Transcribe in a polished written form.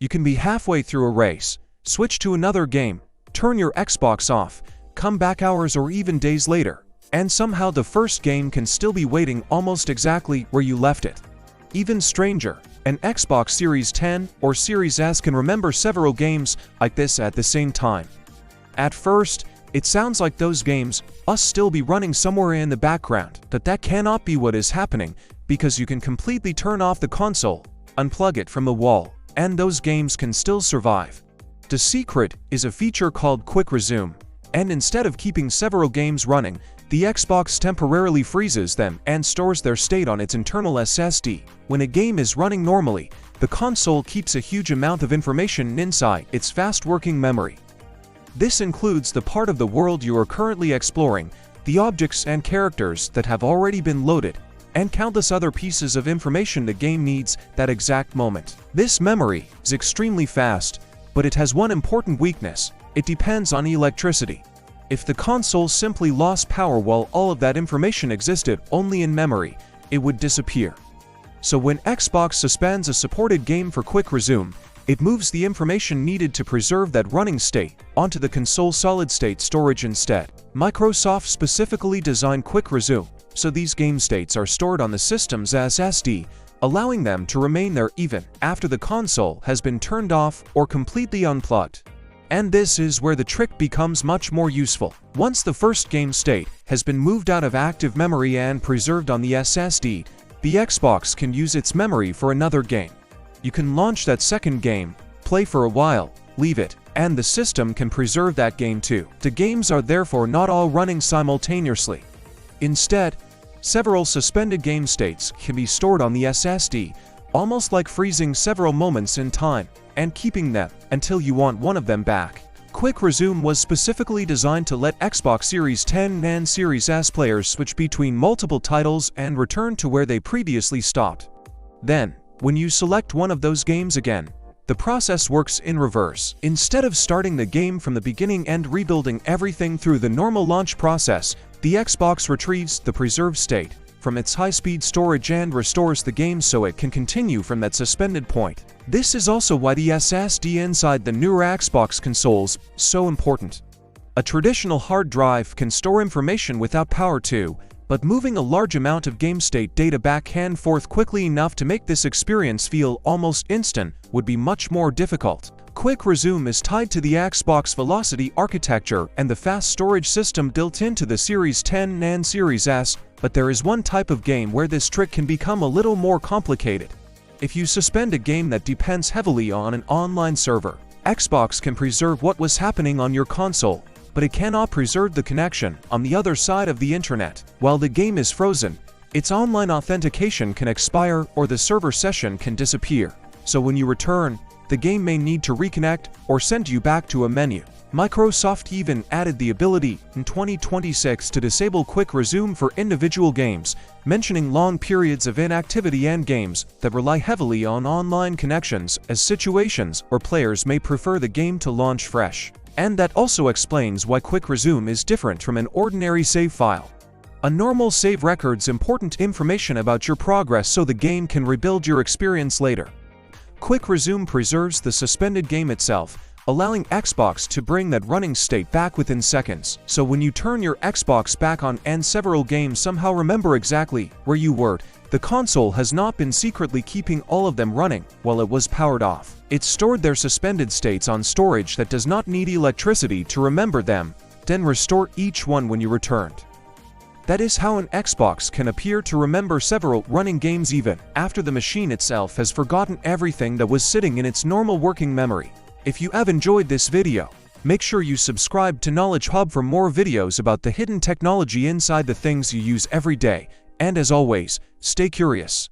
You can be halfway through a race, switch to another game, turn your Xbox off, come back hours or even days later, and somehow the first game can still be waiting almost exactly where you left it. Even stranger, an Xbox Series X or Series S can remember several games like this at the same time. At first, it sounds like those games must still be running somewhere in the background, but that cannot be what is happening because you can completely turn off the console, unplug it from the wall, and those games can still survive. The secret is a feature called Quick Resume, and instead of keeping several games running, the Xbox temporarily freezes them and stores their state on its internal SSD. When a game is running normally, the console keeps a huge amount of information inside its fast-working memory. This includes the part of the world you are currently exploring, the objects and characters that have already been loaded, and countless other pieces of information the game needs that exact moment. This memory is extremely fast, but it has one important weakness: it depends on electricity. If the console simply lost power while all of that information existed only in memory, it would disappear. So when Xbox suspends a supported game for Quick Resume, it moves the information needed to preserve that running state onto the console solid-state storage instead. Microsoft specifically designed Quick Resume so these game states are stored on the system's SSD, allowing them to remain there even after the console has been turned off or completely unplugged. And this is where the trick becomes much more useful. Once the first game state has been moved out of active memory and preserved on the SSD, the Xbox can use its memory for another game. You can launch that second game, play for a while, leave it, and the system can preserve that game too. The games are therefore not all running simultaneously. Instead, several suspended game states can be stored on the SSD, almost like freezing several moments in time and keeping them until you want one of them back. Quick Resume was specifically designed to let Xbox Series X and Series S players switch between multiple titles and return to where they previously stopped. Then, when you select one of those games again, the process works in reverse. Instead of starting the game from the beginning and rebuilding everything through the normal launch process, the Xbox retrieves the preserved state from its high-speed storage and restores the game so it can continue from that suspended point. This is also why the SSD inside the newer Xbox consoles is so important. A traditional hard drive can store information without power too, but moving a large amount of game state data back and forth quickly enough to make this experience feel almost instant would be much more difficult. Quick Resume is tied to the Xbox Velocity architecture and the fast storage system built into the Series X and Series S, but there is one type of game where this trick can become a little more complicated. If you suspend a game that depends heavily on an online server, Xbox can preserve what was happening on your console, but it cannot preserve the connection on the other side of the internet. While the game is frozen, its online authentication can expire or the server session can disappear. So when you return, the game may need to reconnect or send you back to a menu. Microsoft even added the ability in 2026 to disable Quick Resume for individual games, mentioning long periods of inactivity and games that rely heavily on online connections as situations where players may prefer the game to launch fresh. And that also explains why Quick Resume is different from an ordinary save file. A normal save records important information about your progress so the game can rebuild your experience later. Quick Resume preserves the suspended game itself, allowing Xbox to bring that running state back within seconds. So when you turn your Xbox back on and several games somehow remember exactly where you were, the console has not been secretly keeping all of them running while it was powered off. It stored their suspended states on storage that does not need electricity to remember them, then restore each one when you returned. That is how an Xbox can appear to remember several running games even after the machine itself has forgotten everything that was sitting in its normal working memory. If you have enjoyed this video, make sure you subscribe to Knowledge Hub for more videos about the hidden technology inside the things you use every day, and as always, stay curious.